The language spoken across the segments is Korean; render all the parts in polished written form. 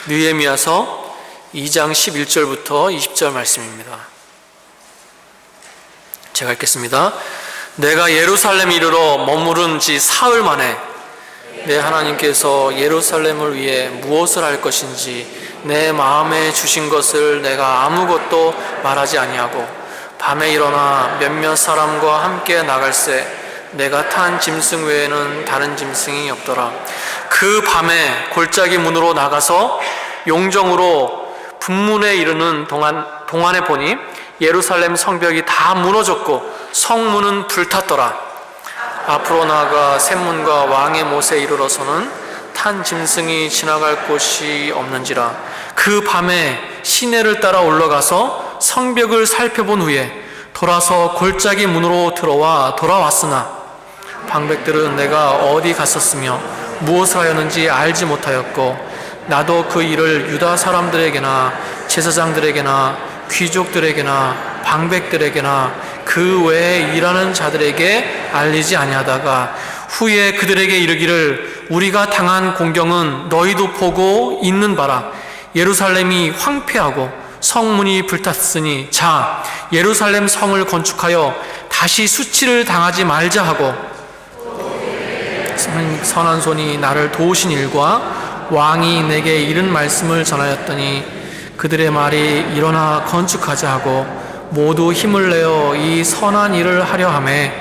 느헤미야서 2장 11절부터 20절 말씀입니다. 제가 읽겠습니다. 내가 예루살렘 이르러 머무른 지 사흘 만에 내 하나님께서 예루살렘을 위해 무엇을 할 것인지 내 마음에 주신 것을 내가 아무것도 말하지 아니하고 밤에 일어나 몇몇 사람과 함께 나갈새 내가 탄 짐승 외에는 다른 짐승이 없더라. 그 밤에 골짜기 문으로 나가서 용정으로 분문에 이르는 동안에 보니 예루살렘 성벽이 다 무너졌고 성문은 불탔더라. 앞으로 나아가 샘문과 왕의 못에 이르러서는 탄 짐승이 지나갈 곳이 없는지라. 그 밤에 시내를 따라 올라가서 성벽을 살펴본 후에 돌아서 골짜기 문으로 들어와 돌아왔으나 방백들은 내가 어디 갔었으며 무엇을 하였는지 알지 못하였고 나도 그 일을 유다 사람들에게나 제사장들에게나 귀족들에게나 방백들에게나 그 외에 일하는 자들에게 알리지 아니하다가 후에 그들에게 이르기를 우리가 당한 공경은 너희도 보고 있는 바라. 예루살렘이 황폐하고 성문이 불탔으니 자 예루살렘 성을 건축하여 다시 수치를 당하지 말자 하고 선한 손이 나를 도우신 일과 왕이 내게 이른 말씀을 전하였더니 그들의 말이 일어나 건축하자 하고 모두 힘을 내어 이 선한 일을 하려 하매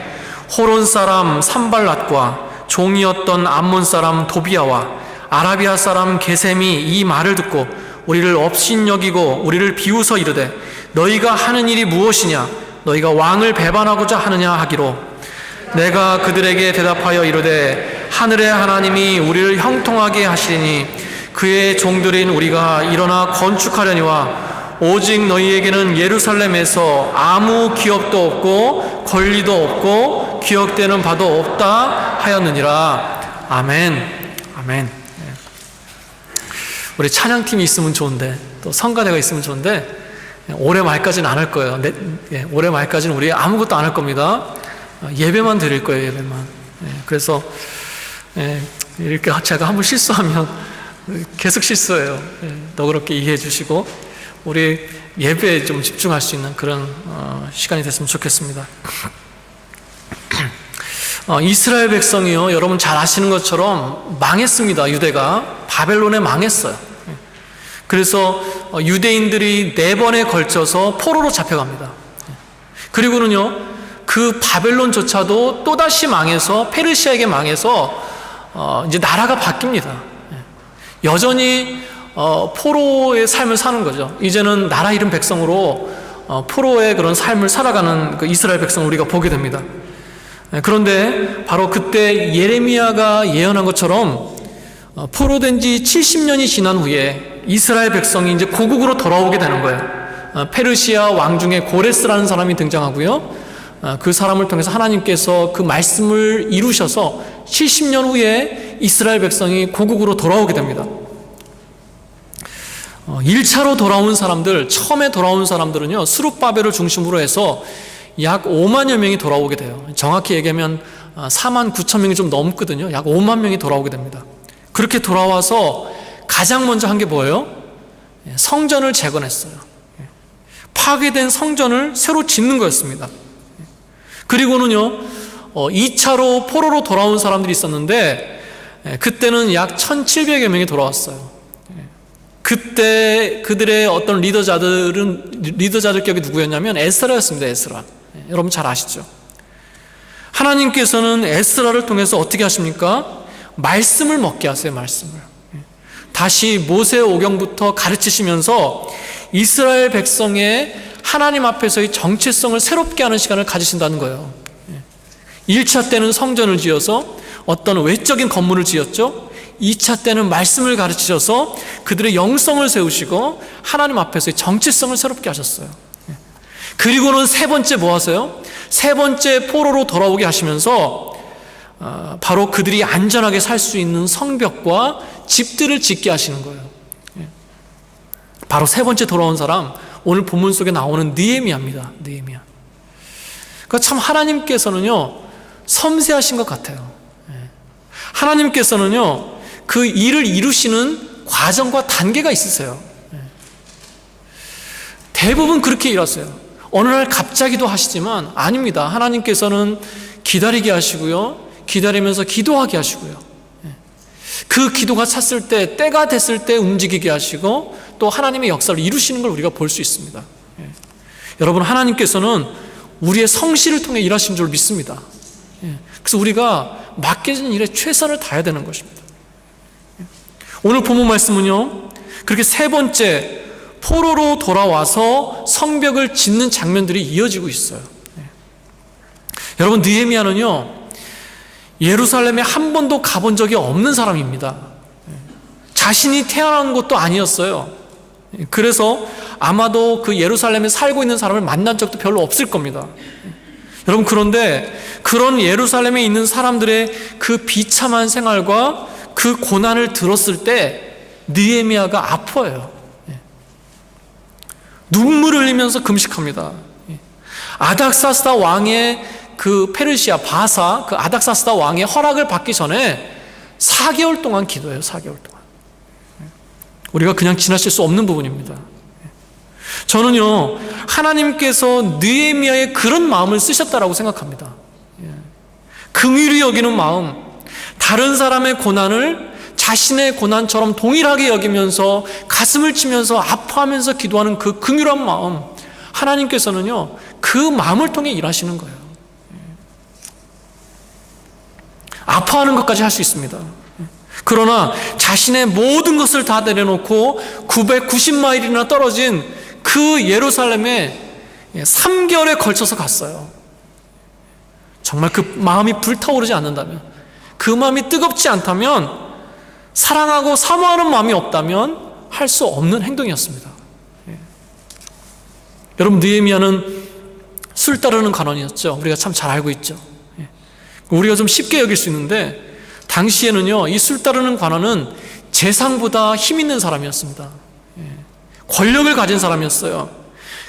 호론 사람 산발랏과 종이었던 암몬 사람 도비아와 아라비아 사람 게셈이 이 말을 듣고 우리를 업신여기고 우리를 비웃어 이르되 너희가 하는 일이 무엇이냐 너희가 왕을 배반하고자 하느냐 하기로 내가 그들에게 대답하여 이르되 하늘의 하나님이 우리를 형통하게 하시리니 그의 종들인 우리가 일어나 건축하려니와 오직 너희에게는 예루살렘에서 아무 기업도 없고 권리도 없고 기억되는 바도 없다 하였느니라. 아멘. 아멘. 우리 찬양팀이 있으면 좋은데 또 성가대가 있으면 좋은데 올해 말까지는 안 할 거예요. 올해 말까지는 우리 아무것도 안 할 겁니다. 예배만 드릴 거예요. 예배만. 그래서 이렇게 제가 한번 실수하면 계속 실수해요. 너그럽게 이해해 주시고 우리 예배에 좀 집중할 수 있는 그런 시간이 됐으면 좋겠습니다. 이스라엘 백성이요, 여러분 잘 아시는 것처럼 망했습니다. 유대가 바벨론에 망했어요. 그래서 유대인들이 4번에 걸쳐서 포로로 잡혀갑니다. 그리고는요 그 바벨론조차도 또다시 망해서 페르시아에게 망해서 이제 나라가 바뀝니다. 여전히 포로의 삶을 사는 거죠. 이제는 나라 잃은 백성으로 포로의 그런 삶을 살아가는 그 이스라엘 백성을 우리가 보게 됩니다. 그런데 바로 그때 예레미야가 예언한 것처럼 포로된 지 70년이 지난 후에 이스라엘 백성이 이제 고국으로 돌아오게 되는 거예요. 페르시아 왕 중에 고레스라는 사람이 등장하고요. 그 사람을 통해서 하나님께서 그 말씀을 이루셔서 70년 후에 이스라엘 백성이 고국으로 돌아오게 됩니다. 1차로 돌아온 사람들, 처음에 돌아온 사람들은요 스룹바벨을 중심으로 해서 약 5만여 명이 돌아오게 돼요. 정확히 얘기하면 4만 9천 명이 좀 넘거든요. 약 5만 명이 돌아오게 됩니다. 그렇게 돌아와서 가장 먼저 한 게 뭐예요? 성전을 재건했어요. 파괴된 성전을 새로 짓는 거였습니다. 그리고는요 2차로 포로로 돌아온 사람들이 있었는데 그때는 약 1,700여 명이 돌아왔어요. 그때 그들의 어떤 리더자들 격이 누구였냐면 에스라였습니다. 에스라. 여러분 잘 아시죠? 하나님께서는 에스라를 통해서 어떻게 하십니까? 말씀을 먹게 하세요. 말씀을 다시 모세오경부터 가르치시면서 이스라엘 백성의 하나님 앞에서의 정체성을 새롭게 하는 시간을 가지신다는 거예요. 1차 때는 성전을 지어서 어떤 외적인 건물을 지었죠. 2차 때는 말씀을 가르치셔서 그들의 영성을 세우시고 하나님 앞에서의 정체성을 새롭게 하셨어요. 그리고는 세 번째 뭐 하세요? 세 번째 포로로 돌아오게 하시면서 바로 그들이 안전하게 살 수 있는 성벽과 집들을 짓게 하시는 거예요. 바로 세 번째 돌아온 사람, 오늘 본문 속에 나오는 느헤미야입니다. 느헤미야. 그러니까 참 하나님께서는요 섬세하신 것 같아요. 하나님께서는요 그 일을 이루시는 과정과 단계가 있으세요. 대부분 그렇게 일하세요. 어느 날 갑자기도 하시지만 아닙니다. 하나님께서는 기다리게 하시고요, 기다리면서 기도하게 하시고요, 그 기도가 찼을 때, 때가 됐을 때 움직이게 하시고 또 하나님의 역사를 이루시는 걸 우리가 볼 수 있습니다. 여러분, 하나님께서는 우리의 성실을 통해 일하신 줄 믿습니다. 그래서 우리가 맡겨진 일에 최선을 다해야 되는 것입니다. 오늘 본문 말씀은요, 그렇게 세 번째 포로로 돌아와서 성벽을 짓는 장면들이 이어지고 있어요. 여러분, 느헤미야는요, 예루살렘에 한 번도 가본 적이 없는 사람입니다. 자신이 태어난 것도 아니었어요. 그래서 아마도 그 예루살렘에 살고 있는 사람을 만난 적도 별로 없을 겁니다. 여러분, 그런데 그런 예루살렘에 있는 사람들의 그 비참한 생활과 그 고난을 들었을 때 느헤미야가 아파요. 눈물을 흘리면서 금식합니다. 아닥사스다 왕의 그 페르시아 바사, 그 아닥사스다 왕의 허락을 받기 전에 4개월 동안 기도해요. 4개월 동안. 우리가 그냥 지나칠 수 없는 부분입니다. 저는요, 하나님께서 느헤미야의 그런 마음을 쓰셨다라고 생각합니다. 긍휼히 여기는 마음, 다른 사람의 고난을 자신의 고난처럼 동일하게 여기면서 가슴을 치면서 아파하면서 기도하는 그 긍휼한 마음, 하나님께서는요, 그 마음을 통해 일하시는 거예요. 아파하는 것까지 할 수 있습니다. 그러나 자신의 모든 것을 다 내려놓고 990마일이나 떨어진 그 예루살렘에 3개월에 걸쳐서 갔어요. 정말 그 마음이 불타오르지 않는다면, 그 마음이 뜨겁지 않다면, 사랑하고 사모하는 마음이 없다면 할 수 없는 행동이었습니다. 여러분, 느헤미야는 술 따르는 관원이었죠. 우리가 참 잘 알고 있죠. 우리가 좀 쉽게 여길 수 있는데, 당시에는요, 이 술 따르는 관원은 재상보다 힘 있는 사람이었습니다. 권력을 가진 사람이었어요.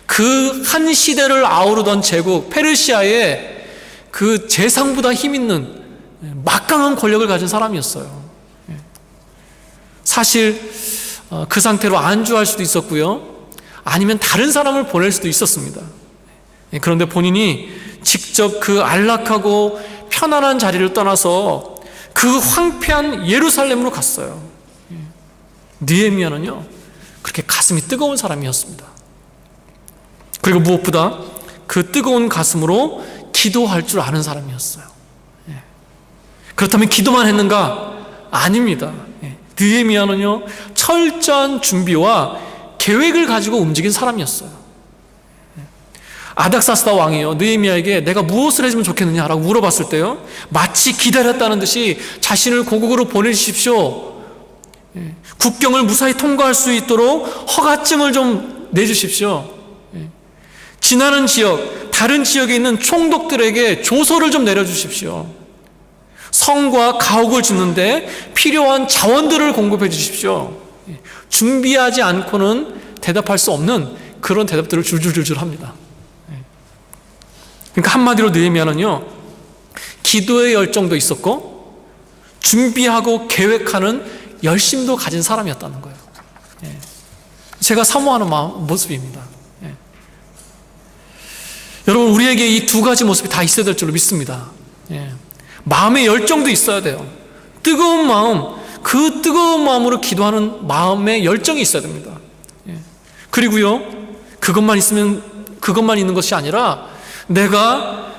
그 한 시대를 아우르던 제국 페르시아의 그 재상보다 힘 있는 막강한 권력을 가진 사람이었어요. 사실 그 상태로 안주할 수도 있었고요, 아니면 다른 사람을 보낼 수도 있었습니다. 그런데 본인이 직접 그 안락하고 편안한 자리를 떠나서 그 황폐한 예루살렘으로 갔어요. 느헤미야는요, 그렇게 가슴이 뜨거운 사람이었습니다. 그리고 무엇보다 그 뜨거운 가슴으로 기도할 줄 아는 사람이었어요. 그렇다면 기도만 했는가? 아닙니다. 느헤미야는요, 철저한 준비와 계획을 가지고 움직인 사람이었어요. 아닥사스다 왕이요, 느헤미야에게 내가 무엇을 해주면 좋겠느냐라고 물어봤을 때요, 마치 기다렸다는 듯이 자신을 고국으로 보내주십시오, 국경을 무사히 통과할 수 있도록 허가증을 좀 내주십시오, 지나는 지역, 다른 지역에 있는 총독들에게 조서를 좀 내려주십시오, 성과 가옥을 짓는데 필요한 자원들을 공급해 주십시오. 준비하지 않고는 대답할 수 없는 그런 대답들을 줄줄줄줄 합니다. 그러니까 한마디로 느헤미야는요, 기도의 열정도 있었고 준비하고 계획하는 열심도 가진 사람이었다는 거예요. 제가 사모하는 모습입니다. 여러분, 우리에게 이 두 가지 모습이 다 있어야 될 줄로 믿습니다. 마음의 열정도 있어야 돼요. 뜨거운 마음, 그 뜨거운 마음으로 기도하는 마음의 열정이 있어야 됩니다. 그리고요, 그것만 있는 것이 아니라 내가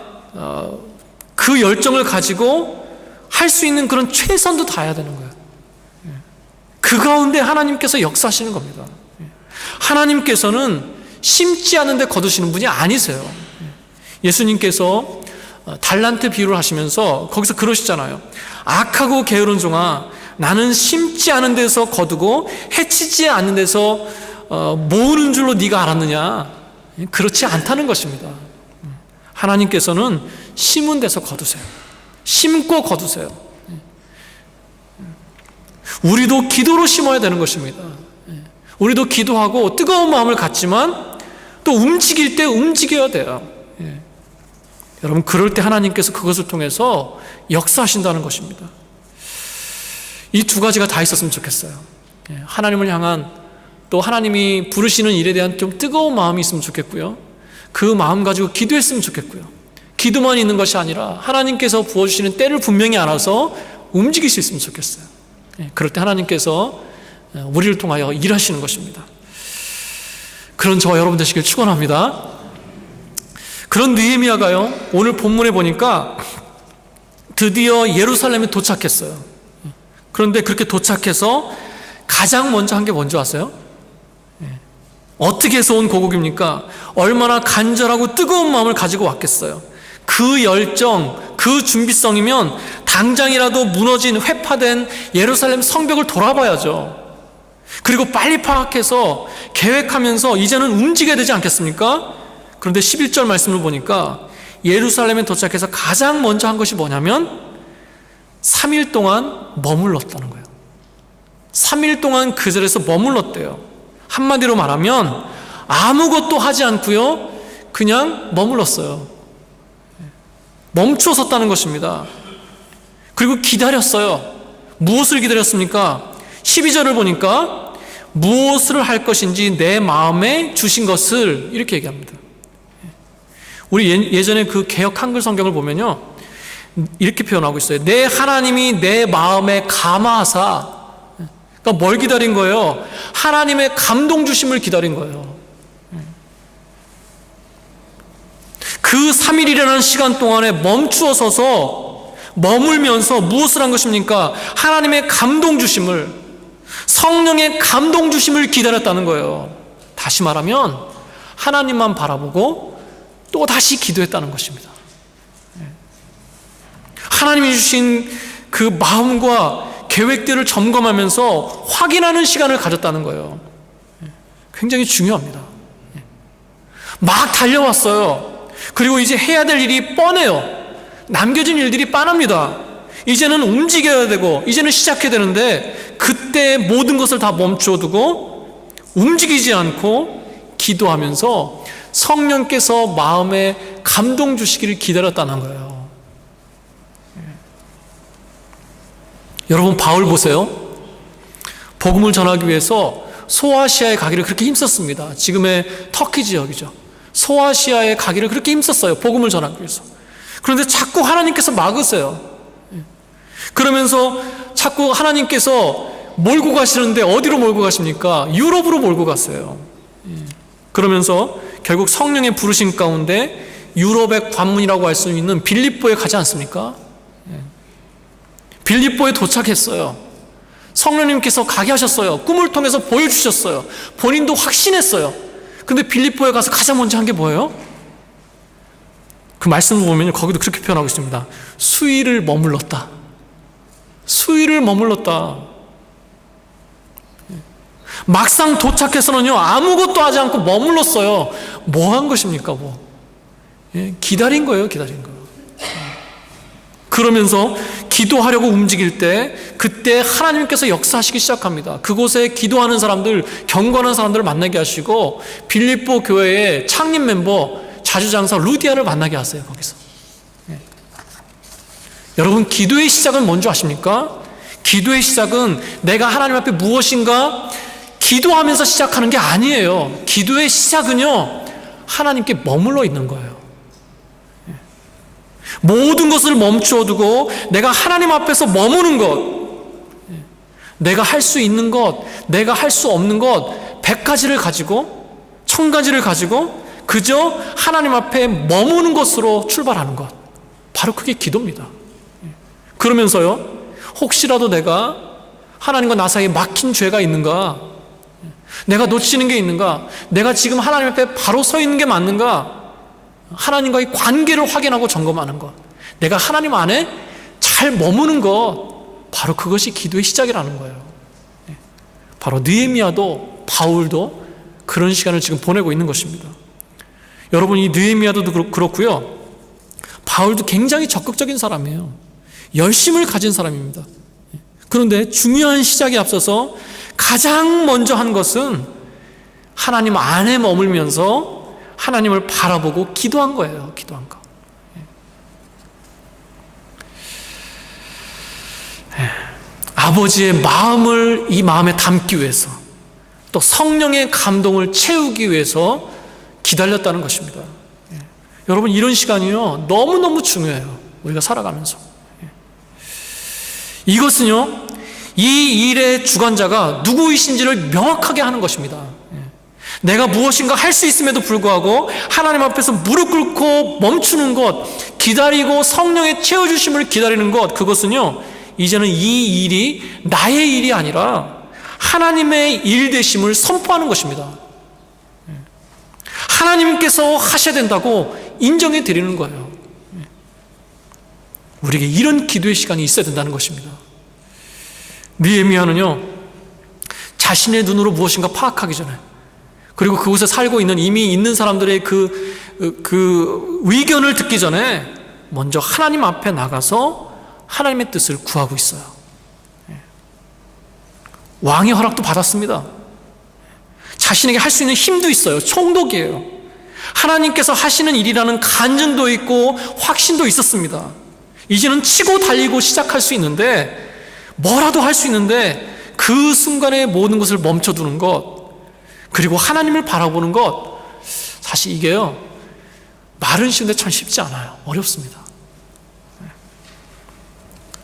그 열정을 가지고 할 수 있는 그런 최선도 다해야 되는 거예요. 그 가운데 하나님께서 역사하시는 겁니다. 하나님께서는 심지 않은데 거두시는 분이 아니세요. 예수님께서 달란트 비유를 하시면서 거기서 그러시잖아요. 악하고 게으른 종아, 나는 심지 않은 데서 거두고 해치지 않는 데서 모으는 줄로 네가 알았느냐? 그렇지 않다는 것입니다. 하나님께서는 심은 데서 거두세요. 심고 거두세요. 우리도 기도로 심어야 되는 것입니다. 우리도 기도하고 뜨거운 마음을 갖지만 또 움직일 때 움직여야 돼요. 여러분, 그럴 때 하나님께서 그것을 통해서 역사하신다는 것입니다. 이 두 가지가 다 있었으면 좋겠어요. 하나님을 향한 또 하나님이 부르시는 일에 대한 좀 뜨거운 마음이 있으면 좋겠고요. 그 마음 가지고 기도했으면 좋겠고요. 기도만 있는 것이 아니라 하나님께서 부어주시는 때를 분명히 알아서 움직일 수 있으면 좋겠어요. 그럴 때 하나님께서 우리를 통하여 일하시는 것입니다. 그런 저와 여러분 되시길 축원합니다. 그런 느헤미야가요, 오늘 본문에 보니까 드디어 예루살렘에 도착했어요. 그런데 그렇게 도착해서 가장 먼저 한 게 뭔지 아세요? 어떻게 해서 온 고국입니까? 얼마나 간절하고 뜨거운 마음을 가지고 왔겠어요. 그 열정, 그 준비성이면 당장이라도 무너진 회파된 예루살렘 성벽을 돌아봐야죠. 그리고 빨리 파악해서 계획하면서 이제는 움직여야 되지 않겠습니까? 그런데 11절 말씀을 보니까 예루살렘에 도착해서 가장 먼저 한 것이 뭐냐면 3일 동안 머물렀다는 거예요. 3일 동안 그 자리에서 머물렀대요. 한마디로 말하면 아무것도 하지 않고요, 그냥 머물렀어요. 멈춰 섰다는 것입니다. 그리고 기다렸어요. 무엇을 기다렸습니까? 12절을 보니까 무엇을 할 것인지 내 마음에 주신 것을 이렇게 얘기합니다. 우리 예전에 그 개역 한글 성경을 보면요, 이렇게 표현하고 있어요. 내 하나님이 내 마음에 감하사. 그러니까 뭘 기다린 거예요? 하나님의 감동 주심을 기다린 거예요. 그 3일이라는 시간 동안에 멈추어 서서 머물면서 무엇을 한 것입니까? 하나님의 감동 주심을, 성령의 감동 주심을 기다렸다는 거예요. 다시 말하면 하나님만 바라보고 또 다시 기도했다는 것입니다. 하나님이 주신 그 마음과 계획들을 점검하면서 확인하는 시간을 가졌다는 거예요. 굉장히 중요합니다. 막 달려왔어요. 그리고 이제 해야 될 일이 뻔해요. 남겨진 일들이 빤합니다. 이제는 움직여야 되고 이제는 시작해야 되는데 그때 모든 것을 다 멈춰두고 움직이지 않고 기도하면서 성령께서 마음에 감동 주시기를 기다렸다는 거예요. 여러분, 바울 보세요. 복음을 전하기 위해서 소아시아에 가기를 그렇게 힘썼습니다. 지금의 터키 지역이죠. 소아시아에 가기를 그렇게 힘썼어요. 복음을 전하기 위해서. 그런데 자꾸 하나님께서 막으세요. 그러면서 자꾸 하나님께서 몰고 가시는데 어디로 몰고 가십니까? 유럽으로 몰고 갔어요. 그러면서 결국 성령의 부르심 가운데 유럽의 관문이라고 할 수 있는 빌립보에 가지 않습니까? 빌립보에 도착했어요. 성령님께서 가게 하셨어요. 꿈을 통해서 보여주셨어요. 본인도 확신했어요. 근데 빌립보에 가서 가장 먼저 한 게 뭐예요? 그 말씀을 보면 거기도 그렇게 표현하고 있습니다. 수일을 머물렀다. 수일을 머물렀다. 막상 도착해서는요, 아무것도 하지 않고 머물렀어요. 뭐 한 것입니까? 기다린 거예요. 기다린 거. 그러면서 기도하려고 움직일 때 그때 하나님께서 역사하시기 시작합니다. 그곳에 기도하는 사람들, 경건한 사람들을 만나게 하시고 빌립보 교회의 창립 멤버 자주장사 루디아를 만나게 하세요. 거기서. 여러분, 기도의 시작은 뭔지 아십니까? 기도의 시작은 내가 하나님 앞에 무엇인가 기도하면서 시작하는 게 아니에요. 기도의 시작은요, 하나님께 머물러 있는 거예요. 모든 것을 멈추어 두고 내가 하나님 앞에서 머무는 것, 내가 할 수 있는 것, 내가 할 수 없는 것 100가지를 가지고 1000가지를 가지고 그저 하나님 앞에 머무는 것으로 출발하는 것, 바로 그게 기도입니다. 그러면서요, 혹시라도 내가 하나님과 나 사이에 막힌 죄가 있는가, 내가 놓치는 게 있는가, 내가 지금 하나님 앞에 바로 서 있는 게 맞는가, 하나님과의 관계를 확인하고 점검하는 것, 내가 하나님 안에 잘 머무는 것, 바로 그것이 기도의 시작이라는 거예요. 바로 느헤미야도 바울도 그런 시간을 지금 보내고 있는 것입니다. 여러분, 이 느헤미야도 그렇고요, 바울도 굉장히 적극적인 사람이에요. 열심을 가진 사람입니다. 그런데 중요한 시작에 앞서서 가장 먼저 한 것은 하나님 안에 머물면서 하나님을 바라보고 기도한 거예요. 기도한 거. 아버지의 마음을 이 마음에 담기 위해서, 또 성령의 감동을 채우기 위해서 기다렸다는 것입니다. 여러분, 이런 시간이요 너무너무 중요해요. 우리가 살아가면서. 이것은요, 이 일의 주관자가 누구이신지를 명확하게 하는 것입니다. 내가 무엇인가 할 수 있음에도 불구하고 하나님 앞에서 무릎 꿇고 멈추는 것, 기다리고 성령의 채워주심을 기다리는 것, 그것은요 이제는 이 일이 나의 일이 아니라 하나님의 일 되심을 선포하는 것입니다. 하나님께서 하셔야 된다고 인정해 드리는 거예요. 우리에게 이런 기도의 시간이 있어야 된다는 것입니다. 느헤미야는요, 자신의 눈으로 무엇인가 파악하기 전에, 그리고 그곳에 살고 있는 이미 있는 사람들의 그 의견을 듣기 전에 먼저 하나님 앞에 나가서 하나님의 뜻을 구하고 있어요. 왕의 허락도 받았습니다. 자신에게 할 수 있는 힘도 있어요. 총독이에요. 하나님께서 하시는 일이라는 간증도 있고 확신도 있었습니다. 이제는 치고 달리고 시작할 수 있는데, 뭐라도 할 수 있는데 그 순간에 모든 것을 멈춰두는 것, 그리고 하나님을 바라보는 것, 사실 이게요 말은 쉬운데 참 쉽지 않아요. 어렵습니다.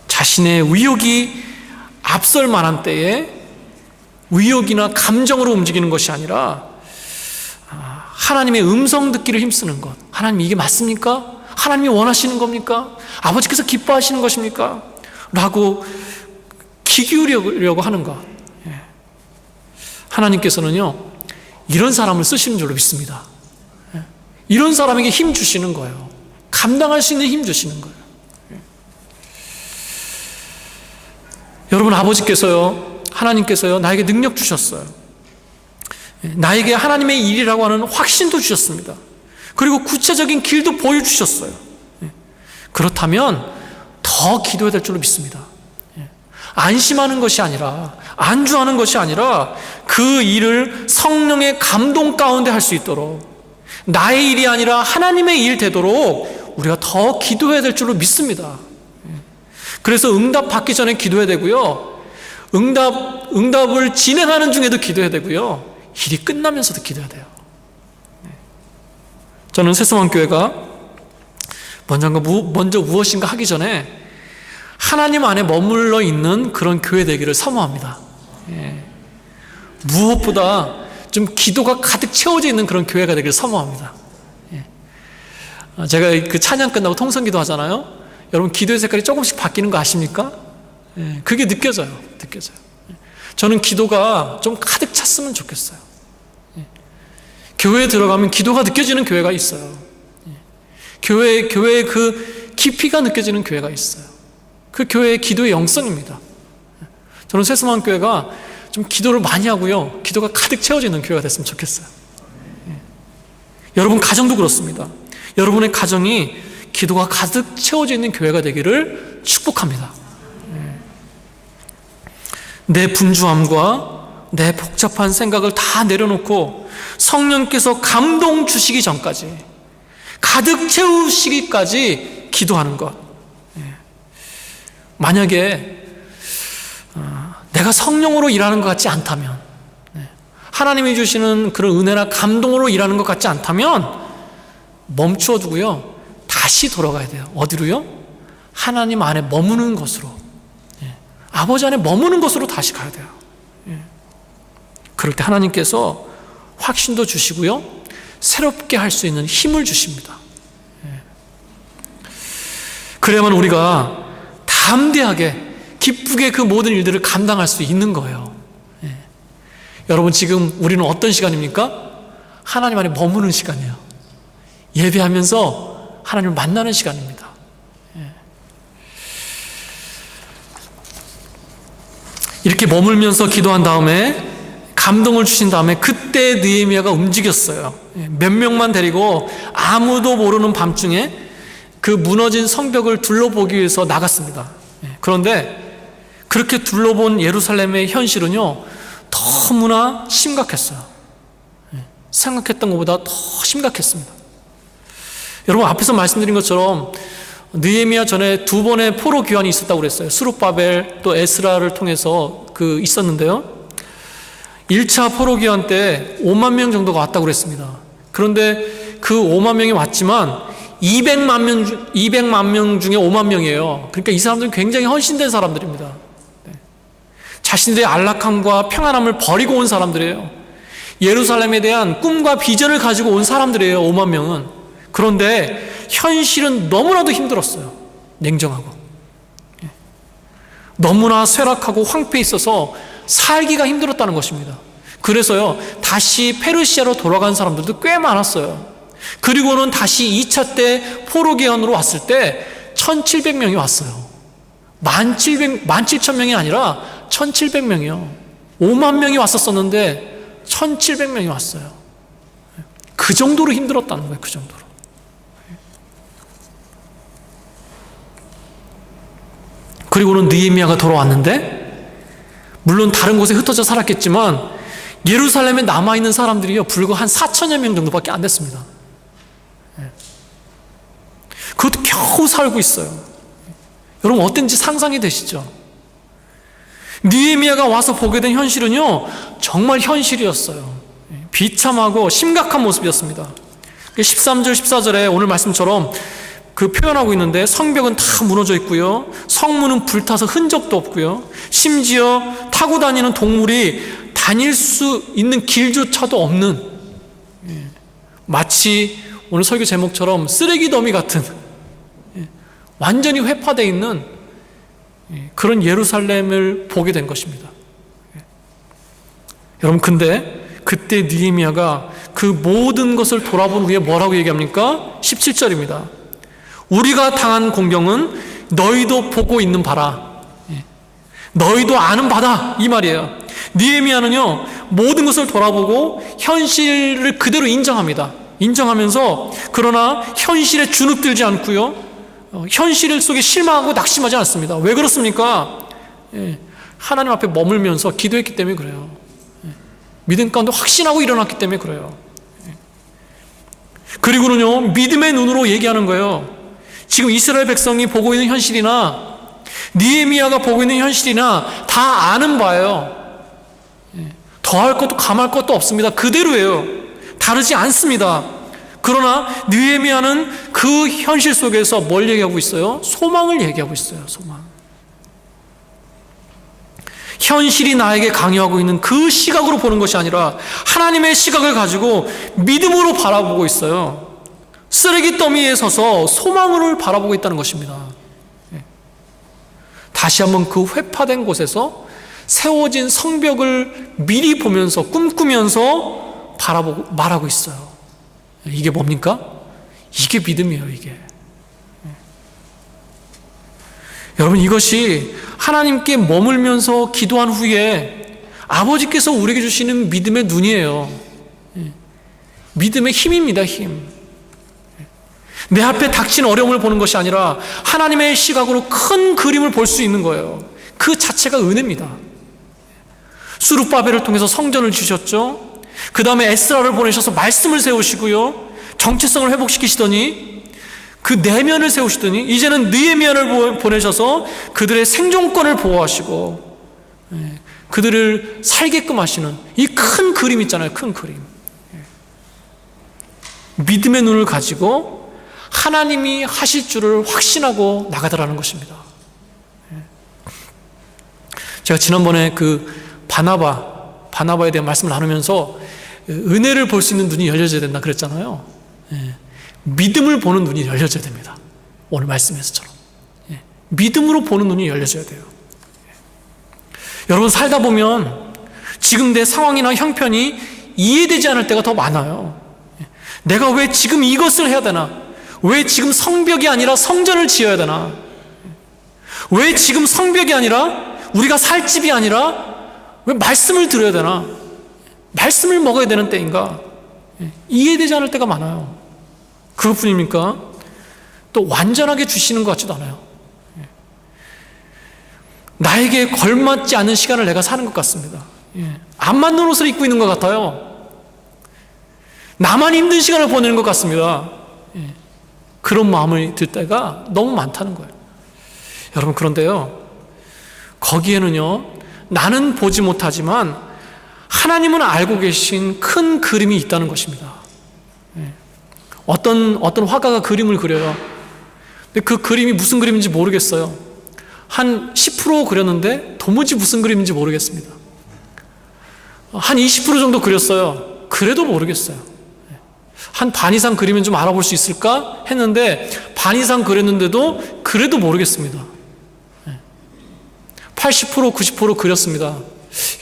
자신의 의욕이 앞설 만한 때에 의욕이나 감정으로 움직이는 것이 아니라 하나님의 음성 듣기를 힘쓰는 것. 하나님, 이게 맞습니까? 하나님이 원하시는 겁니까? 아버지께서 기뻐하시는 것입니까? 라고 귀 기울이려고 하는 것. 하나님께서는요 이런 사람을 쓰시는 줄로 믿습니다. 이런 사람에게 힘 주시는 거예요. 감당할 수 있는 힘 주시는 거예요. 여러분, 아버지께서요, 하나님께서요 나에게 능력 주셨어요. 나에게 하나님의 일이라고 하는 확신도 주셨습니다. 그리고 구체적인 길도 보여주셨어요. 그렇다면 더 기도해야 될 줄로 믿습니다. 안심하는 것이 아니라, 안주하는 것이 아니라 그 일을 성령의 감동 가운데 할 수 있도록, 나의 일이 아니라 하나님의 일 되도록 우리가 더 기도해야 될 줄로 믿습니다. 그래서 응답 받기 전에 기도해야 되고요, 응답을 진행하는 중에도 기도해야 되고요, 일이 끝나면서도 기도해야 돼요. 저는 새소망교회가 먼저 무엇인가 하기 전에 하나님 안에 머물러 있는 그런 교회 되기를 사모합니다. 무엇보다 좀 기도가 가득 채워져 있는 그런 교회가 되기를 사모합니다. 제가 그 찬양 끝나고 통성기도 하잖아요. 여러분, 기도의 색깔이 조금씩 바뀌는 거 아십니까? 그게 느껴져요. 저는 기도가 좀 가득 찼으면 좋겠어요. 교회에 들어가면 기도가 느껴지는 교회가 있어요. 교회의 그 깊이가 느껴지는 교회가 있어요. 그 교회의 기도의 영성입니다. 저는 새소망교회가 좀 기도를 많이 하고요, 기도가 가득 채워져 있는 교회가 됐으면 좋겠어요. 여러분 가정도 그렇습니다. 여러분의 가정이 기도가 가득 채워져 있는 교회가 되기를 축복합니다. 내 분주함과 내 복잡한 생각을 다 내려놓고 성령께서 감동 주시기 전까지, 가득 채우시기까지 기도하는 것. 만약에 내가 성령으로 일하는 것 같지 않다면, 하나님이 주시는 그런 은혜나 감동으로 일하는 것 같지 않다면 멈추어 두고요, 다시 돌아가야 돼요. 어디로요? 하나님 안에 머무는 곳으로, 아버지 안에 머무는 곳으로 다시 가야 돼요. 그럴 때 하나님께서 확신도 주시고요, 새롭게 할 수 있는 힘을 주십니다. 그래야만 우리가 담대하게 기쁘게 그 모든 일들을 감당할 수 있는 거예요. 여러분, 지금 우리는 어떤 시간입니까? 하나님 안에 머무는 시간이에요. 예배하면서 하나님을 만나는 시간입니다. 이렇게 머물면서 기도한 다음에, 감동을 주신 다음에, 그때 느헤미야가 움직였어요. 몇 명만 데리고 아무도 모르는 밤중에 그 무너진 성벽을 둘러보기 위해서 나갔습니다. 그런데 그렇게 둘러본 예루살렘의 현실은요, 너무나 심각했어요. 생각했던 것보다 더 심각했습니다. 여러분, 앞에서 말씀드린 것처럼 느헤미야 전에 두 번의 포로 귀환이 있었다고 그랬어요. 스룹바벨 또 에스라를 통해서 있었는데요. 1차 포로 귀환 때 5만 명 정도가 왔다고 그랬습니다. 그런데 그 5만 명이 왔지만 200만 명 중에 5만 명이에요. 그러니까 이 사람들은 굉장히 헌신된 사람들입니다. 자신들의 안락함과 평안함을 버리고 온 사람들이에요. 예루살렘에 대한 꿈과 비전을 가지고 온 사람들이에요. 5만 명은. 그런데 현실은 너무나도 힘들었어요. 냉정하고 너무나 쇠락하고 황폐해 있어서 살기가 힘들었다는 것입니다. 그래서요, 다시 페르시아로 돌아간 사람들도 꽤 많았어요. 그리고는 다시 2차 때 포로 귀환으로 왔을 때 1700명이 왔어요. 17,000명이 아니라 1700명이요. 5만 명이 왔었었는데 1700명이 왔어요. 그 정도로 힘들었다는 거예요. 그 정도로. 그리고는 느헤미야가 돌아왔는데, 물론 다른 곳에 흩어져 살았겠지만 예루살렘에 남아있는 사람들이요, 불과 한 4천여 명 정도밖에 안 됐습니다. 그것도 겨우 살고 있어요. 여러분, 어땠는지 상상이 되시죠? 느헤미야가 와서 보게 된 현실은요, 정말 현실이었어요. 비참하고 심각한 모습이었습니다. 13절 14절에 오늘 말씀처럼 표현하고 있는데, 성벽은 다 무너져 있고요, 성문은 불타서 흔적도 없고요, 심지어 타고 다니는 동물이 다닐 수 있는 길조차도 없는, 마치 오늘 설교 제목처럼 쓰레기 더미 같은, 완전히 회파되어 있는 그런 예루살렘을 보게 된 것입니다. 여러분, 근데 그때 느헤미야가 그 모든 것을 돌아본 후에 뭐라고 얘기합니까? 17절입니다. 우리가 당한 공경은 너희도 보고 있는 바라. 너희도 아는 바다, 이 말이에요. 느헤미야는요, 모든 것을 돌아보고 현실을 그대로 인정합니다. 인정하면서, 그러나 현실에 주눅들지 않고요, 현실 속에 실망하고 낙심하지 않습니다. 왜 그렇습니까? 하나님 앞에 머물면서 기도했기 때문에 그래요. 믿음 가운데 확신하고 일어났기 때문에 그래요. 그리고는요, 믿음의 눈으로 얘기하는 거예요. 지금 이스라엘 백성이 보고 있는 현실이나 느헤미야가 보고 있는 현실이나 다 아는 바예요. 더할 것도 감할 것도 없습니다. 그대로예요. 다르지 않습니다. 그러나 느헤미야는 그 현실 속에서 뭘 얘기하고 있어요? 소망을 얘기하고 있어요. 소망. 현실이 나에게 강요하고 있는 그 시각으로 보는 것이 아니라 하나님의 시각을 가지고 믿음으로 바라보고 있어요. 쓰레기 더미에 서서 소망을 바라보고 있다는 것입니다. 다시 한번 그 회파된 곳에서 세워진 성벽을 미리 보면서 꿈꾸면서 바라보고 말하고 있어요. 이게 뭡니까? 이게 믿음이에요. 이게. 여러분, 이것이 하나님께 머물면서 기도한 후에 아버지께서 우리에게 주시는 믿음의 눈이에요. 믿음의 힘입니다. 힘. 내 앞에 닥친 어려움을 보는 것이 아니라 하나님의 시각으로 큰 그림을 볼 수 있는 거예요. 그 자체가 은혜입니다. 스룹바벨을 통해서 성전을 주셨죠. 그 다음에 에스라를 보내셔서 말씀을 세우시고요, 정체성을 회복시키시더니, 그 내면을 세우시더니, 이제는 느헤미야를 보내셔서 그들의 생존권을 보호하시고 그들을 살게끔 하시는 이 큰 그림 있잖아요. 큰 그림. 믿음의 눈을 가지고 하나님이 하실 줄을 확신하고 나가더라는 것입니다. 제가 지난번에 바나바에 대한 말씀을 나누면서 은혜를 볼 수 있는 눈이 열려져야 된다 그랬잖아요. 믿음을 보는 눈이 열려져야 됩니다. 오늘 말씀에서처럼 믿음으로 보는 눈이 열려져야 돼요. 여러분, 살다 보면 지금 내 상황이나 형편이 이해되지 않을 때가 더 많아요. 내가 왜 지금 이것을 해야 되나? 왜 지금 성벽이 아니라 성전을 지어야 되나? 왜 지금 성벽이 아니라 우리가 살 집이 아니라 왜 말씀을 들어야 되나? 말씀을 먹어야 되는 때인가? 이해되지 않을 때가 많아요. 그것뿐입니까? 또 완전하게 주시는 것 같지도 않아요. 나에게 걸맞지 않은 시간을 내가 사는 것 같습니다. 안 맞는 옷을 입고 있는 것 같아요. 나만 힘든 시간을 보내는 것 같습니다. 그런 마음이 들 때가 너무 많다는 거예요. 여러분, 그런데요, 거기에는요, 나는 보지 못하지만 하나님은 알고 계신 큰 그림이 있다는 것입니다. 어떤 화가가 그림을 그려요. 근데 그 그림이 무슨 그림인지 모르겠어요. 한 10% 그렸는데 도무지 무슨 그림인지 모르겠습니다. 한 20% 정도 그렸어요. 그래도 모르겠어요. 한 반 이상 그리면 좀 알아볼 수 있을까 했는데 반 이상 그렸는데도 그래도 모르겠습니다. 80% 90% 그렸습니다.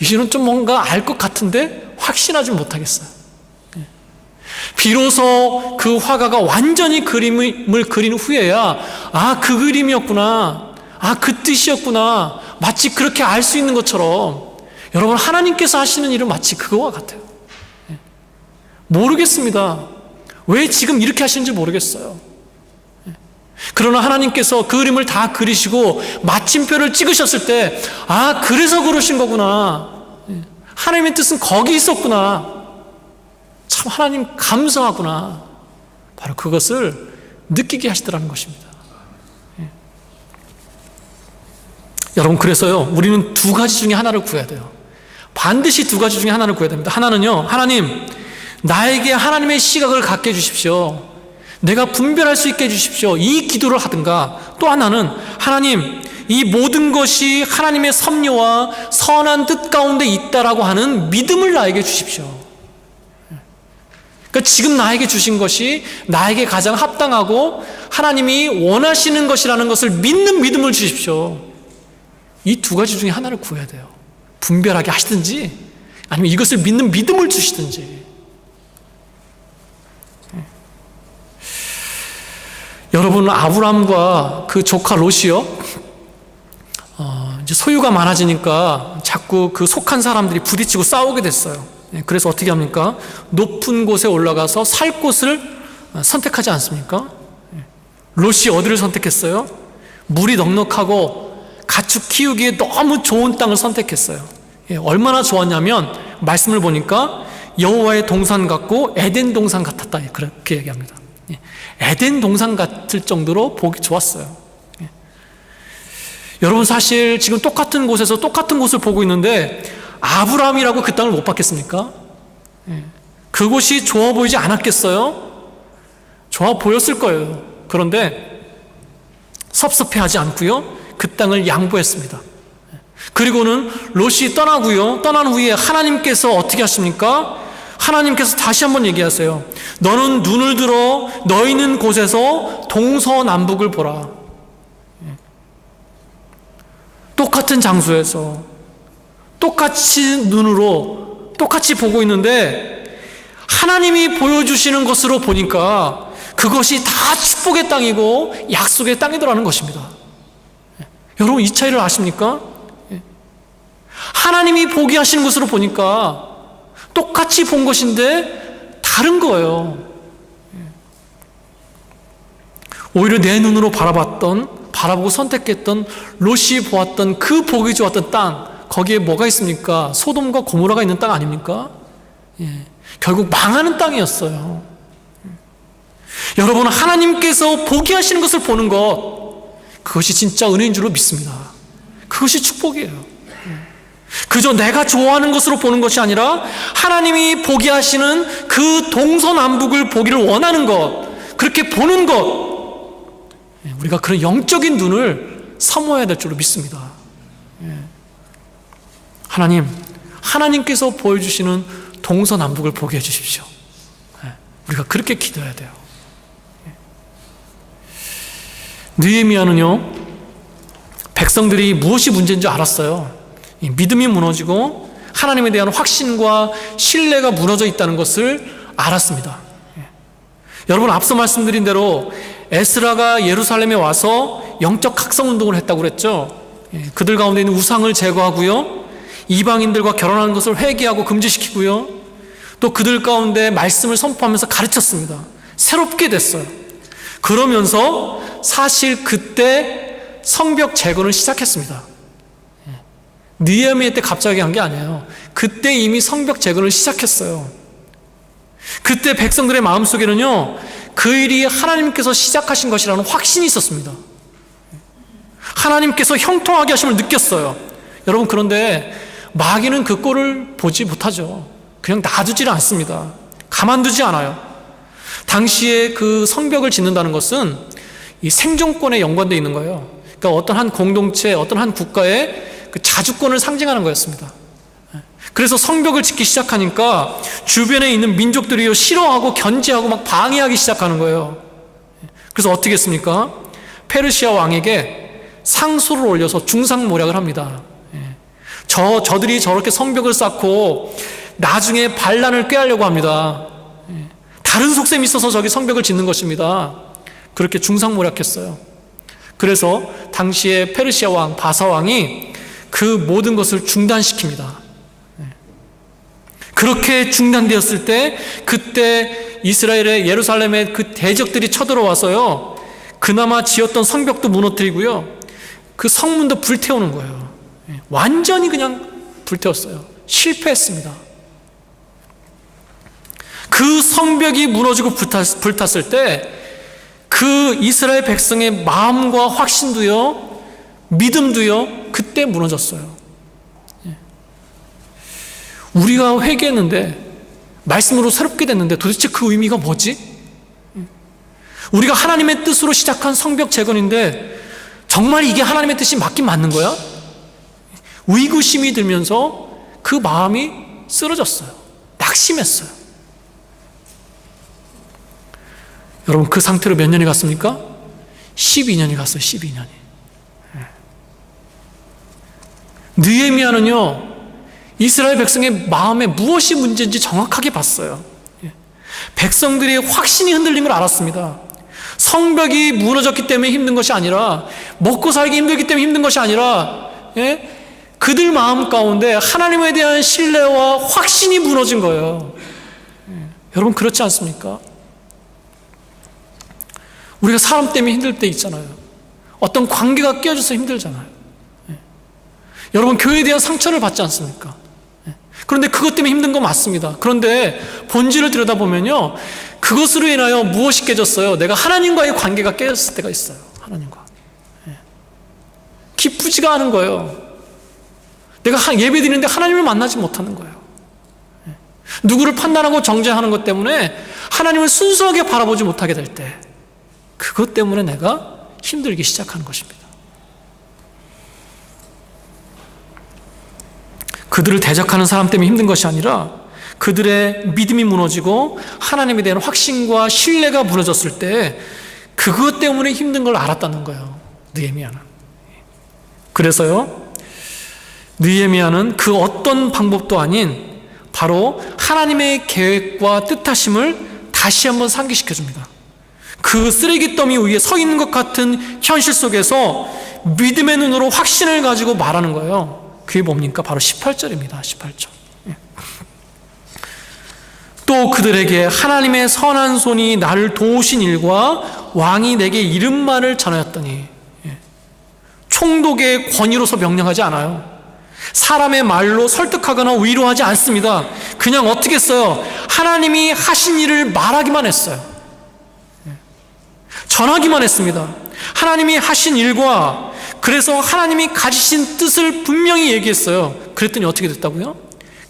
이제는 좀 뭔가 알 것 같은데 확신하지 못하겠어요. 비로소 그 화가가 완전히 그림을 그린 후에야 그 그림이었구나, 그 뜻이었구나, 마치 그렇게 알 수 있는 것처럼 여러분, 하나님께서 하시는 일은 마치 그거와 같아요. 모르겠습니다. 왜 지금 이렇게 하시는지 모르겠어요. 그러나 하나님께서 그 그림을 다 그리시고 마침표를 찍으셨을 때 그래서 그러신 거구나, 하나님의 뜻은 거기 있었구나, 참 하나님 감사하구나, 바로 그것을 느끼게 하시더라는 것입니다. 여러분, 그래서요, 우리는 두 가지 중에 하나를 구해야 돼요. 반드시 두 가지 중에 하나를 구해야 됩니다. 하나는요, 하나님, 나에게 하나님의 시각을 갖게 해주십시오. 내가 분별할 수 있게 해주십시오. 이 기도를 하든가, 또 하나는 하나님, 이 모든 것이 하나님의 섭리와 선한 뜻 가운데 있다라고 하는 믿음을 나에게 주십시오. 그러니까 지금 나에게 주신 것이 나에게 가장 합당하고 하나님이 원하시는 것이라는 것을 믿는 믿음을 주십시오. 이 두 가지 중에 하나를 구해야 돼요. 분별하게 하시든지 아니면 이것을 믿는 믿음을 주시든지. 여러분, 아브라함과 그 조카 롯이요, 이제 소유가 많아지니까 자꾸 그 속한 사람들이 부딪히고 싸우게 됐어요. 그래서 어떻게 합니까? 높은 곳에 올라가서 살 곳을 선택하지 않습니까? 롯이 어디를 선택했어요? 물이 넉넉하고 가축 키우기에 너무 좋은 땅을 선택했어요. 얼마나 좋았냐면 말씀을 보니까 여호와의 동산 같고 에덴 동산 같았다, 그렇게 얘기합니다. 에덴 동산 같을 정도로 보기 좋았어요. 여러분, 사실 지금 똑같은 곳에서 똑같은 곳을 보고 있는데 아브라함이라고 그 땅을 못 받겠습니까? 그곳이 좋아 보이지 않았겠어요? 좋아 보였을 거예요. 그런데 섭섭해하지 않고요, 그 땅을 양보했습니다. 그리고는 롯이 떠나고요, 떠난 후에 하나님께서 어떻게 하십니까? 하나님께서 다시 한번 얘기하세요. 너는 눈을 들어 너 있는 곳에서 동서남북을 보라. 똑같은 장소에서 똑같이 눈으로 똑같이 보고 있는데 하나님이 보여주시는 것으로 보니까 그것이 다 축복의 땅이고 약속의 땅이더라는 것입니다. 여러분, 이 차이를 아십니까? 하나님이 보게 하시는 것으로 보니까 똑같이 본 것인데 다른 거예요. 오히려 내 눈으로 바라보고 선택했던 롯이 보았던 그 보기 좋았던 땅, 거기에 뭐가 있습니까? 소돔과 고모라가 있는 땅 아닙니까? 결국 망하는 땅이었어요. 여러분, 하나님께서 보게 하시는 것을 보는 것, 그것이 진짜 은혜인 줄로 믿습니다. 그것이 축복이에요. 그저 내가 좋아하는 것으로 보는 것이 아니라 하나님이 보게 하시는 그 동서남북을 보기를 원하는 것, 그렇게 보는 것, 우리가 그런 영적인 눈을 사모해야 될 줄로 믿습니다. 하나님께서 보여주시는 동서남북을 보게 해주십시오. 우리가 그렇게 기도해야 돼요. 느헤미야는요, 백성들이 무엇이 문제인 줄 알았어요. 믿음이 무너지고 하나님에 대한 확신과 신뢰가 무너져 있다는 것을 알았습니다. 여러분, 앞서 말씀드린 대로 에스라가 예루살렘에 와서 영적 각성운동을 했다고 그랬죠. 그들 가운데 있는 우상을 제거하고요, 이방인들과 결혼하는 것을 회개하고 금지시키고요, 또 그들 가운데 말씀을 선포하면서 가르쳤습니다. 새롭게 됐어요. 그러면서 사실 그때 성벽 재건을 시작했습니다. 느헤미야 때 갑자기 한 게 아니에요. 그때 이미 성벽 재건을 시작했어요. 그때 백성들의 마음속에는요, 그 일이 하나님께서 시작하신 것이라는 확신이 있었습니다. 하나님께서 형통하게 하심을 느꼈어요. 여러분, 그런데 마귀는 그 꼴을 보지 못하죠. 그냥 놔두지를 않습니다. 가만두지 않아요. 당시에 그 성벽을 짓는다는 것은 이 생존권에 연관되어 있는 거예요. 그러니까 어떤 한 공동체, 어떤 한 국가의 그 자주권을 상징하는 거였습니다. 그래서 성벽을 짓기 시작하니까 주변에 있는 민족들이 싫어하고 견제하고 막 방해하기 시작하는 거예요. 그래서 어떻게 했습니까? 페르시아 왕에게 상소를 올려서 중상모략을 합니다. 저들이 저렇게 성벽을 쌓고 나중에 반란을 꾀하려고 합니다. 다른 속셈이 있어서 저기 성벽을 짓는 것입니다. 그렇게 중상모략했어요. 그래서 당시에 페르시아 왕 바사왕이 그 모든 것을 중단시킵니다. 그렇게 중단되었을 때, 그때 이스라엘의 예루살렘에 그 대적들이 쳐들어와서요, 그나마 지었던 성벽도 무너뜨리고요, 그 성문도 불태우는 거예요. 완전히 그냥 불태웠어요. 실패했습니다. 그 성벽이 무너지고 불탔을 때 그 이스라엘 백성의 마음과 확신도요, 믿음도요, 그때 무너졌어요. 우리가 회개했는데, 말씀으로 새롭게 됐는데 도대체 그 의미가 뭐지? 우리가 하나님의 뜻으로 시작한 성벽 재건인데 정말 이게 하나님의 뜻이 맞긴 맞는 거야? 의구심이 들면서 그 마음이 쓰러졌어요. 낙심했어요. 여러분, 그 상태로 몇 년이 갔습니까? 12년이 갔어요. 12년이. 느헤미야는요, 이스라엘 백성의 마음에 무엇이 문제인지 정확하게 봤어요. 백성들의 확신이 흔들린 걸 알았습니다. 성벽이 무너졌기 때문에 힘든 것이 아니라, 먹고 살기 힘들기 때문에 힘든 것이 아니라, 그들 마음 가운데 하나님에 대한 신뢰와 확신이 무너진 거예요. 여러분, 그렇지 않습니까? 우리가 사람 때문에 힘들 때 있잖아요. 어떤 관계가 깨어져서 힘들잖아요. 여러분, 교회에 대한 상처를 받지 않습니까? 그런데 그것 때문에 힘든 거 맞습니다. 그런데 본질을 들여다보면요, 그것으로 인하여 무엇이 깨졌어요? 내가 하나님과의 관계가 깨졌을 때가 있어요. 하나님과. 기쁘지가 않은 거예요. 내가 예배 드리는데 하나님을 만나지 못하는 거예요. 누구를 판단하고 정죄하는 것 때문에 하나님을 순수하게 바라보지 못하게 될 때, 그것 때문에 내가 힘들기 시작하는 것입니다. 그들을 대적하는 사람 때문에 힘든 것이 아니라 그들의 믿음이 무너지고 하나님에 대한 확신과 신뢰가 무너졌을 때 그것 때문에 힘든 걸 알았다는 거예요. 느헤미야는. 그래서요, 느헤미야는 그 어떤 방법도 아닌 바로 하나님의 계획과 뜻하심을 다시 한번 상기시켜줍니다. 그 쓰레기 더미 위에 서 있는 것 같은 현실 속에서 믿음의 눈으로 확신을 가지고 말하는 거예요. 그게 뭡니까? 바로 18절입니다. 18절. 또 그들에게 하나님의 선한 손이 나를 도우신 일과 왕이 내게 이른 말을 전하였더니, 총독의 권위로서 명령하지 않아요. 사람의 말로 설득하거나 위로하지 않습니다. 그냥 어떻게 했어요? 하나님이 하신 일을 말하기만 했어요. 전하기만 했습니다. 하나님이 하신 일과, 그래서 하나님이 가지신 뜻을 분명히 얘기했어요. 그랬더니 어떻게 됐다고요?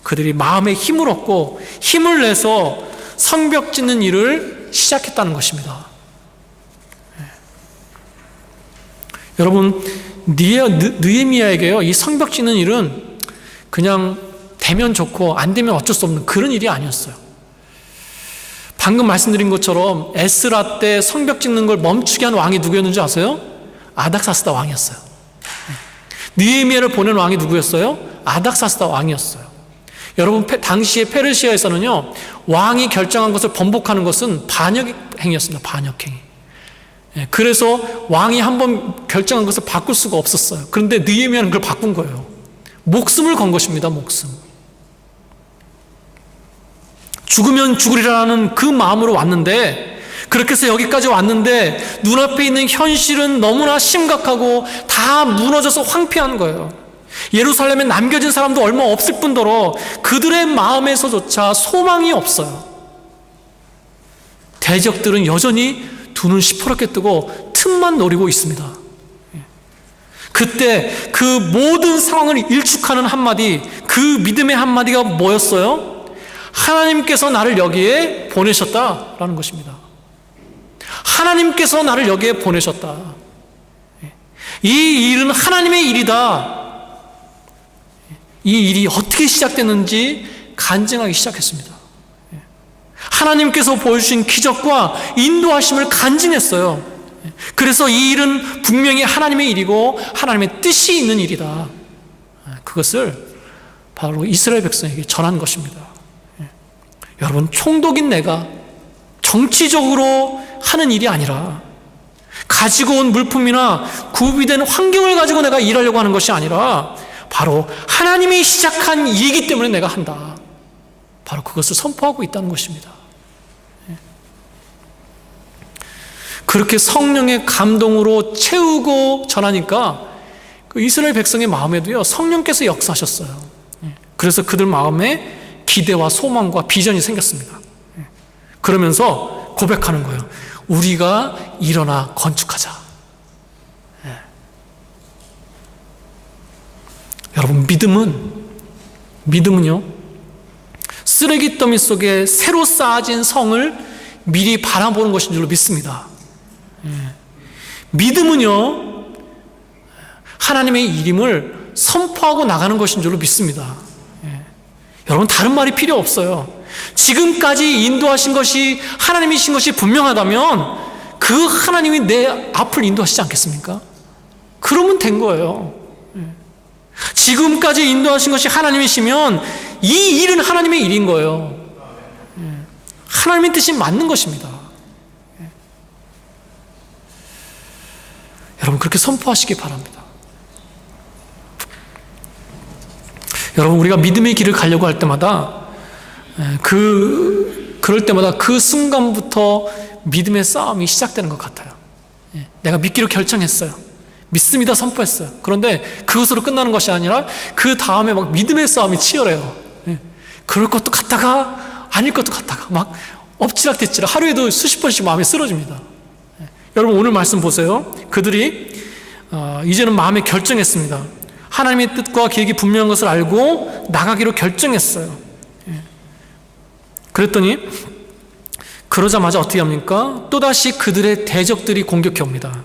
그들이 마음에 힘을 얻고 힘을 내서 성벽 짓는 일을 시작했다는 것입니다. 여러분, 느헤미야에게요, 이 성벽 짓는 일은 그냥 되면 좋고 안 되면 어쩔 수 없는 그런 일이 아니었어요. 방금 말씀드린 것처럼 에스라 때 성벽 짓는 걸 멈추게 한 왕이 누구였는지 아세요? 아닥사스다 왕이었어요. 느헤미야를 보낸 왕이 누구였어요? 아닥사스다 왕이었어요. 여러분, 당시에 페르시아에서는요, 왕이 결정한 것을 번복하는 것은 반역행위였습니다. 반역행위. 그래서 왕이 한번 결정한 것을 바꿀 수가 없었어요. 그런데 느헤미야는 그걸 바꾼 거예요. 목숨을 건 것입니다. 목숨. 죽으면 죽으리라는 그 마음으로 왔는데, 그렇게 해서 여기까지 왔는데 눈앞에 있는 현실은 너무나 심각하고 다 무너져서 황폐한 거예요. 예루살렘에 남겨진 사람도 얼마 없을 뿐더러 그들의 마음에서조차 소망이 없어요. 대적들은 여전히 두 눈 시퍼렇게 뜨고 틈만 노리고 있습니다. 그때 그 모든 상황을 일축하는 한마디, 그 믿음의 한마디가 뭐였어요? 하나님께서 나를 여기에 보내셨다라는 것입니다. 하나님께서 나를 여기에 보내셨다. 이 일은 하나님의 일이다. 이 일이 어떻게 시작됐는지 간증하기 시작했습니다. 하나님께서 보여주신 기적과 인도하심을 간증했어요. 그래서 이 일은 분명히 하나님의 일이고 하나님의 뜻이 있는 일이다. 그것을 바로 이스라엘 백성에게 전한 것입니다. 여러분, 총독인 내가 정치적으로 하는 일이 아니라, 가지고 온 물품이나 구비된 환경을 가지고 내가 일하려고 하는 것이 아니라 바로 하나님이 시작한 일이기 때문에 내가 한다. 바로 그것을 선포하고 있다는 것입니다. 그렇게 성령의 감동으로 채우고 전하니까 그 이스라엘 백성의 마음에도요, 성령께서 역사하셨어요. 그래서 그들 마음에 기대와 소망과 비전이 생겼습니다. 그러면서 고백하는 거예요. 우리가 일어나 건축하자. 여러분, 믿음은요, 쓰레기 더미 속에 새로 쌓아진 성을 미리 바라보는 것인 줄로 믿습니다. 믿음은요, 하나님의 일임을 선포하고 나가는 것인 줄로 믿습니다. 여러분, 다른 말이 필요 없어요. 지금까지 인도하신 것이 하나님이신 것이 분명하다면 그 하나님이 내 앞을 인도하시지 않겠습니까? 그러면 된 거예요. 지금까지 인도하신 것이 하나님이시면 이 일은 하나님의 일인 거예요. 하나님의 뜻이 맞는 것입니다. 여러분, 그렇게 선포하시기 바랍니다. 여러분, 우리가 믿음의 길을 가려고 할 때마다 그럴 때마다 그 순간부터 믿음의 싸움이 시작되는 것 같아요. 내가 믿기로 결정했어요. 믿습니다 선포했어요. 그런데 그것으로 끝나는 것이 아니라 그 다음에 막 믿음의 싸움이 치열해요. 그럴 것도 같다가 아닐 것도 같다가 막 엎치락뒤치락 하루에도 수십 번씩 마음이 쓰러집니다. 여러분, 오늘 말씀 보세요. 그들이 이제는 마음에 결정했습니다. 하나님의 뜻과 계획이 분명한 것을 알고 나가기로 결정했어요. 그랬더니 그러자마자 어떻게 합니까? 또다시 그들의 대적들이 공격해 옵니다.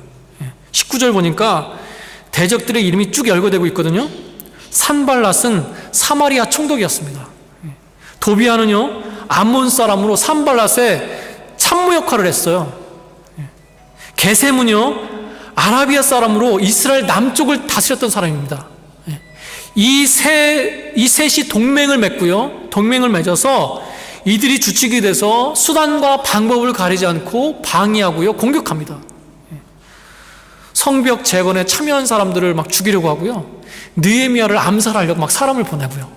19절 보니까 대적들의 이름이 쭉 열거되고 있거든요. 산발랏은 사마리아 총독이었습니다. 도비아는요, 암몬 사람으로 산발랏의 참모 역할을 했어요. 게셈은요, 아라비아 사람으로 이스라엘 남쪽을 다스렸던 사람입니다. 이 셋이 동맹을 맺고요, 동맹을 맺어서 이들이 주축이 돼서 수단과 방법을 가리지 않고 방해하고요, 공격합니다. 성벽 재건에 참여한 사람들을 막 죽이려고 하고요, 느헤미야를 암살하려고 막 사람을 보내고요,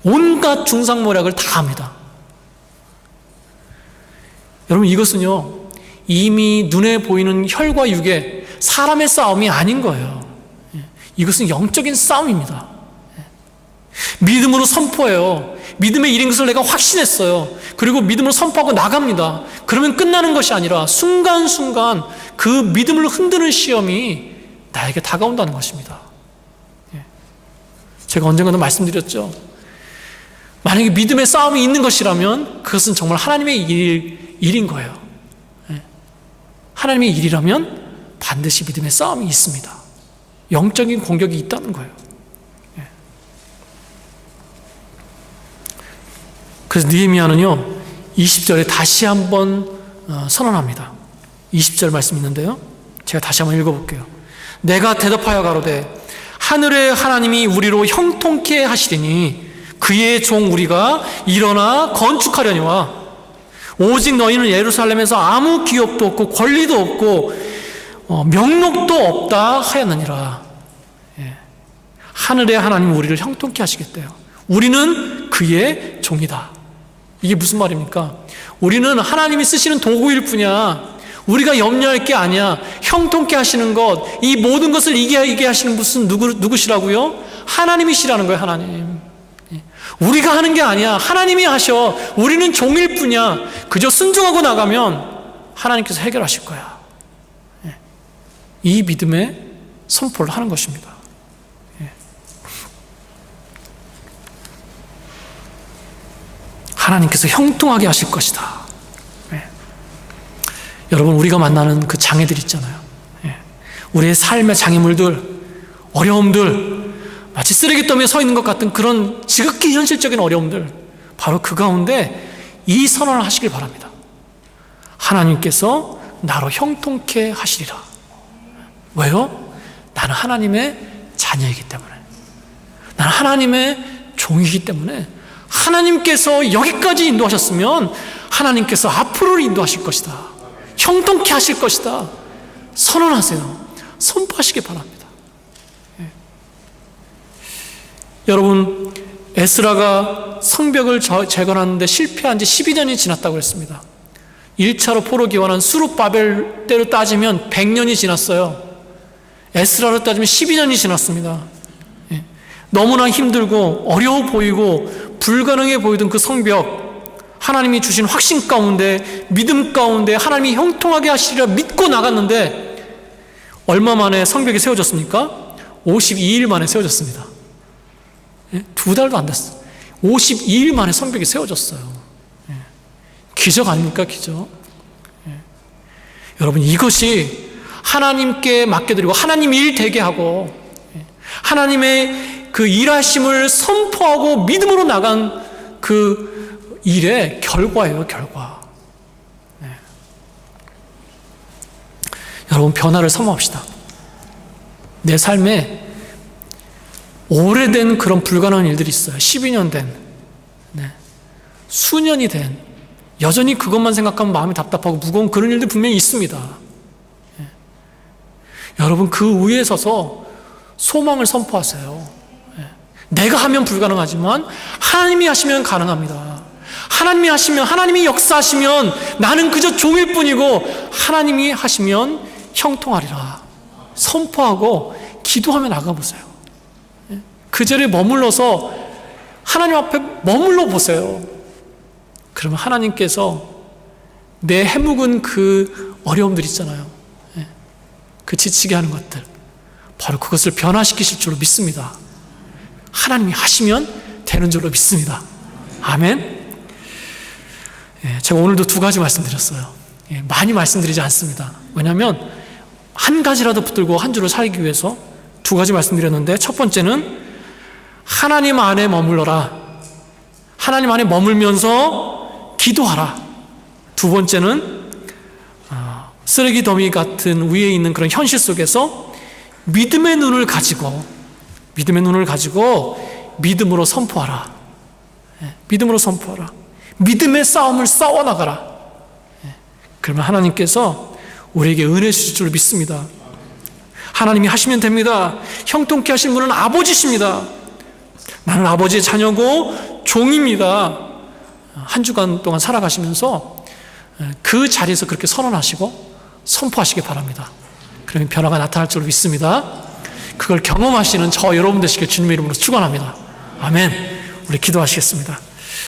온갖 중상모략을 다 합니다. 여러분, 이것은요, 이미 눈에 보이는 혈과 육의 사람의 싸움이 아닌 거예요. 이것은 영적인 싸움입니다. 믿음으로 선포해요. 믿음의 일인 것을 내가 확신했어요. 그리고 믿음으로 선포하고 나갑니다. 그러면 끝나는 것이 아니라 순간순간 그 믿음을 흔드는 시험이 나에게 다가온다는 것입니다. 제가 언젠가도 말씀드렸죠. 만약에 믿음의 싸움이 있는 것이라면 그것은 정말 하나님의 일인 거예요. 하나님의 일이라면 반드시 믿음의 싸움이 있습니다. 영적인 공격이 있다는 거예요. 그래서 느헤미야는요, 20절에 다시 한번 선언합니다. 20절 말씀 있는데요, 제가 다시 한번 읽어볼게요. 내가 대답하여 가로되 하늘의 하나님이 우리로 형통케 하시리니 그의 종 우리가 일어나 건축하려니와 오직 너희는 예루살렘에서 아무 기업도 없고 권리도 없고 명록도 없다 하였느니라. 하늘의 하나님은 우리를 형통케 하시겠대요. 우리는 그의 종이다. 이게 무슨 말입니까? 우리는 하나님이 쓰시는 도구일 뿐이야. 우리가 염려할 게 아니야. 형통케 하시는 것, 이 모든 것을 이기게 하시는 무슨 누구시라고요? 하나님이시라는 거예요. 하나님. 우리가 하는 게 아니야. 하나님이 하셔. 우리는 종일 뿐이야. 그저 순종하고 나가면 하나님께서 해결하실 거야. 이 믿음의 선포를 하는 것입니다. 하나님께서 형통하게 하실 것이다. 여러분, 우리가 만나는 그 장애들 있잖아요. 우리의 삶의 장애물들, 어려움들, 마치 쓰레기더미에 서 있는 것 같은 그런 지극히 현실적인 어려움들, 바로 그 가운데 이 선언을 하시길 바랍니다. 하나님께서 나로 형통케 하시리라. 왜요? 나는 하나님의 자녀이기 때문에, 나는 하나님의 종이기 때문에 하나님께서 여기까지 인도하셨으면 하나님께서 앞으로 인도하실 것이다. 형통케 하실 것이다. 선언하세요. 선포하시기 바랍니다. 여러분, 에스라가 성벽을 재건하는데 실패한 지 12년이 지났다고 했습니다. 1차로 포로 기원한 수룹바벨 때로 따지면 100년이 지났어요. 에스라로 따지면 12년이 지났습니다. 너무나 힘들고 어려워 보이고 불가능해 보이던 그 성벽, 하나님이 주신 확신 가운데, 믿음 가운데 하나님이 형통하게 하시리라 믿고 나갔는데 얼마 만에 성벽이 세워졌습니까? 52일 만에 세워졌습니다. 2달도 안 됐어요. 52일 만에 성벽이 세워졌어요. 기적 아닙니까? 기적. 여러분, 이것이 하나님께 맡겨드리고 하나님 일 되게 하고 하나님의 그 일하심을 선포하고 믿음으로 나간 그 일의 결과예요. 결과. 여러분, 변화를 사모합시다. 내 삶에 오래된 그런 불가능한 일들이 있어요. 12년 된, 수년이 된, 여전히 그것만 생각하면 마음이 답답하고 무거운 그런 일들 분명히 있습니다. 여러분, 그 위에 서서 소망을 선포하세요. 내가 하면 불가능하지만 하나님이 하시면 가능합니다. 하나님이 하시면, 하나님이 역사하시면 나는 그저 종일 뿐이고 하나님이 하시면 형통하리라. 선포하고 기도하며 나가보세요. 그 자리에 머물러서 하나님 앞에 머물러 보세요. 그러면 하나님께서 내 해묵은 그 어려움들 있잖아요. 그 지치게 하는 것들, 바로 그것을 변화시키실 줄로 믿습니다. 하나님이 하시면 되는 줄로 믿습니다. 아멘. 제가 오늘도 2가지 말씀드렸어요. 많이 말씀드리지 않습니다. 왜냐하면 한 가지라도 붙들고 한 주를 살기 위해서 2가지 말씀드렸는데, 첫 번째는 하나님 안에 머물러라. 하나님 안에 머물면서 기도하라. 2번째는 쓰레기 더미 같은 위에 있는 그런 현실 속에서 믿음의 눈을 가지고 믿음으로 선포하라. 믿음으로 선포하라. 믿음의 싸움을 싸워나가라. 그러면 하나님께서 우리에게 은혜 주실 줄 믿습니다. 하나님이 하시면 됩니다. 형통케 하신 분은 아버지십니다. 나는 아버지의 자녀고 종입니다. 한 주간 동안 살아가시면서 그 자리에서 그렇게 선언하시고 선포하시기 바랍니다. 그러면 변화가 나타날 줄 믿습니다. 그걸 경험하시는 저 여러분 되시길 주님의 이름으로 축원합니다. 아멘. 우리 기도하시겠습니다.